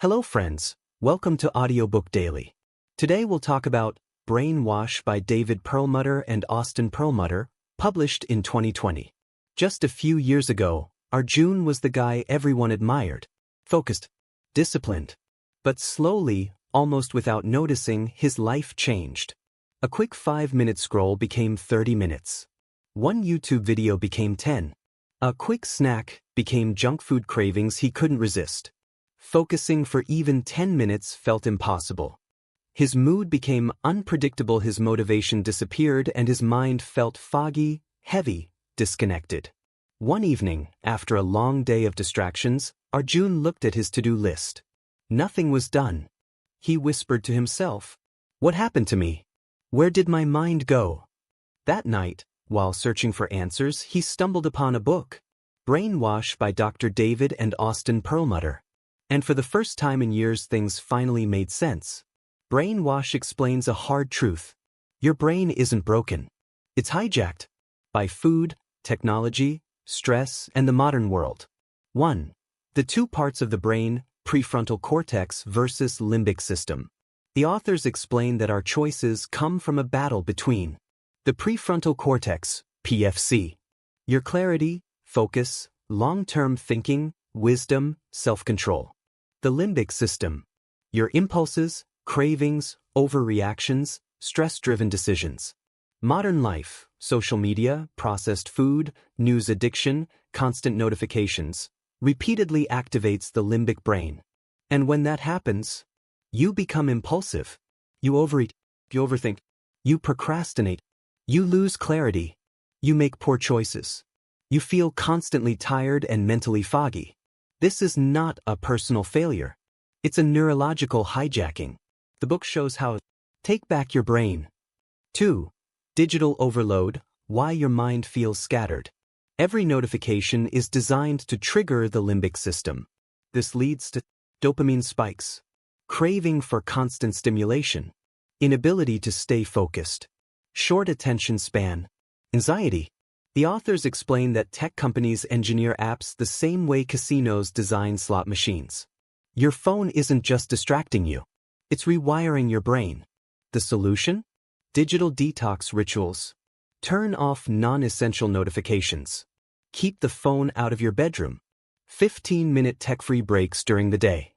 Hello friends, welcome to Audiobook Daily. Today we'll talk about Brainwash by David Perlmutter and Austin Perlmutter, published in 2020. Just a few years ago, Arjun was the guy everyone admired. Focused, disciplined. But slowly, almost without noticing, his life changed. A quick 5-minute scroll became 30 minutes. One YouTube video became 10. A quick snack became junk food cravings he couldn't resist. Focusing for even 10 minutes felt impossible. His mood became unpredictable, his motivation disappeared, and his mind felt foggy, heavy, disconnected. One evening, after a long day of distractions, Arjun looked at his to-do list. Nothing was done. He whispered to himself, "What happened to me? Where did my mind go?" That night, while searching for answers, he stumbled upon a book, Brainwash by Dr. David and Austin Perlmutter. And for the first time in years, things finally made sense. Brainwash explains a hard truth. Your brain isn't broken. It's hijacked by food, technology, stress, and the modern world. 1. The two parts of the brain, prefrontal cortex versus limbic system. The authors explain that our choices come from a battle between the prefrontal cortex, PFC, your clarity, focus, long-term thinking, wisdom, self-control. The limbic system, your impulses, cravings, overreactions, stress-driven decisions. Modern life, social media, processed food, news addiction, constant notifications, repeatedly activates the limbic brain. And when that happens, you become impulsive. You overeat, you overthink, you procrastinate, you lose clarity, you make poor choices. You feel constantly tired and mentally foggy. This is not a personal failure. It's a neurological hijacking. The book shows how. Take back your brain. 2. Digital overload, why your mind feels scattered. Every notification is designed to trigger the limbic system. This leads to dopamine spikes, craving for constant stimulation, inability to stay focused, short attention span, anxiety. The authors explain that tech companies engineer apps the same way casinos design slot machines. Your phone isn't just distracting you. It's rewiring your brain. The solution? Digital detox rituals. Turn off non-essential notifications. Keep the phone out of your bedroom. 15-minute tech-free breaks during the day.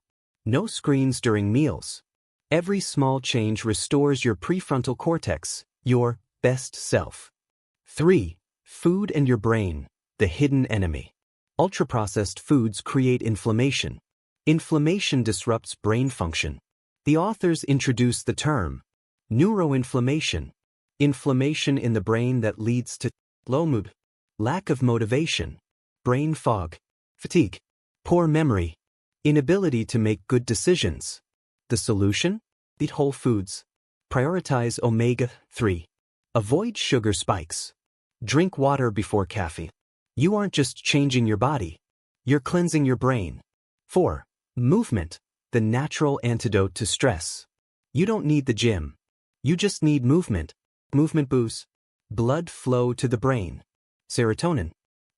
No screens during meals. Every small change restores your prefrontal cortex, your best self. 3. Food and your brain, the hidden enemy. Ultra-processed foods create inflammation. Inflammation disrupts brain function. The authors introduce the term neuroinflammation, inflammation in the brain that leads to low mood, lack of motivation, brain fog, fatigue, poor memory, inability to make good decisions. The solution? Eat whole foods. Prioritize omega-3. Avoid sugar spikes. Drink water before caffeine. You aren't just changing your body, you're cleansing your brain. 4. Movement, the natural antidote to stress. You don't need the gym. You just need movement. Movement boosts blood flow to the brain. Serotonin,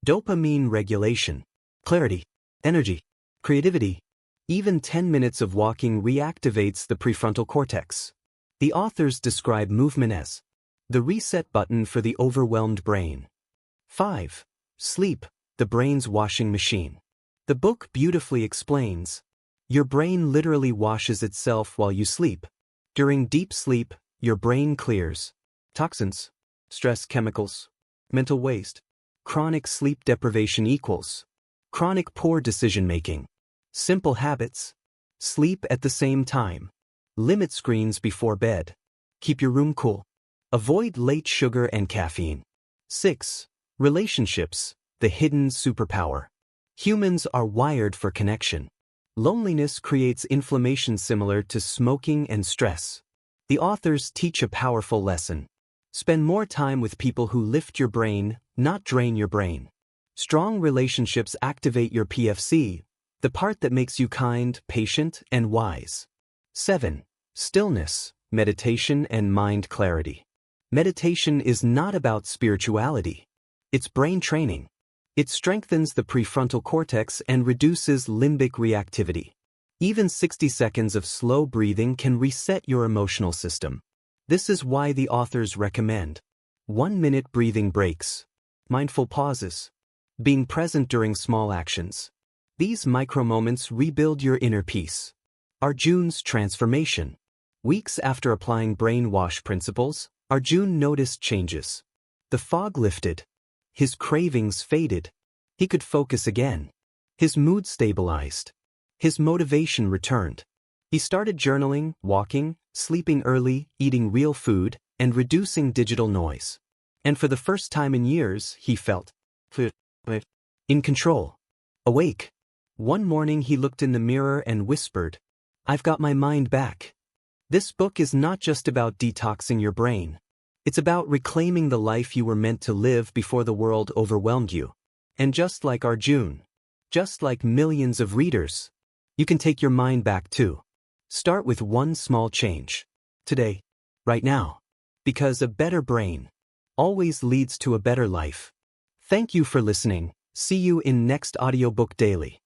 dopamine regulation, clarity, energy, creativity. Even 10 minutes of walking reactivates the prefrontal cortex. The authors describe movement as the reset button for the overwhelmed brain. 5. Sleep, the brain's washing machine. The book beautifully explains, your brain literally washes itself while you sleep. During deep sleep, your brain clears toxins, stress chemicals, mental waste. Chronic sleep deprivation equals chronic poor decision-making. Simple habits. Sleep at the same time. Limit screens before bed. Keep your room cool. Avoid late sugar and caffeine. 6. Relationships, the hidden superpower. Humans are wired for connection. Loneliness creates inflammation similar to smoking and stress. The authors teach a powerful lesson. Spend more time with people who lift your brain, not drain your brain. Strong relationships activate your PFC, the part that makes you kind, patient, and wise. 7. Stillness, meditation, and mind clarity. Meditation is not about spirituality. It's brain training. It strengthens the prefrontal cortex and reduces limbic reactivity. Even 60 seconds of slow breathing can reset your emotional system. This is why the authors recommend 1-minute breathing breaks, mindful pauses, being present during small actions. These micro-moments rebuild your inner peace. Arjun's transformation. Weeks after applying brainwash principles, Arjun noticed changes. The fog lifted. His cravings faded. He could focus again. His mood stabilized. His motivation returned. He started journaling, walking, sleeping early, eating real food, and reducing digital noise. And for the first time in years, he felt in control. Awake. One morning he looked in the mirror and whispered, "I've got my mind back." This book is not just about detoxing your brain. It's about reclaiming the life you were meant to live before the world overwhelmed you. And just like Arjun, just like millions of readers, you can take your mind back too. Start with one small change. Today. Right now. Because a better brain always leads to a better life. Thank you for listening. See you in next audiobook daily.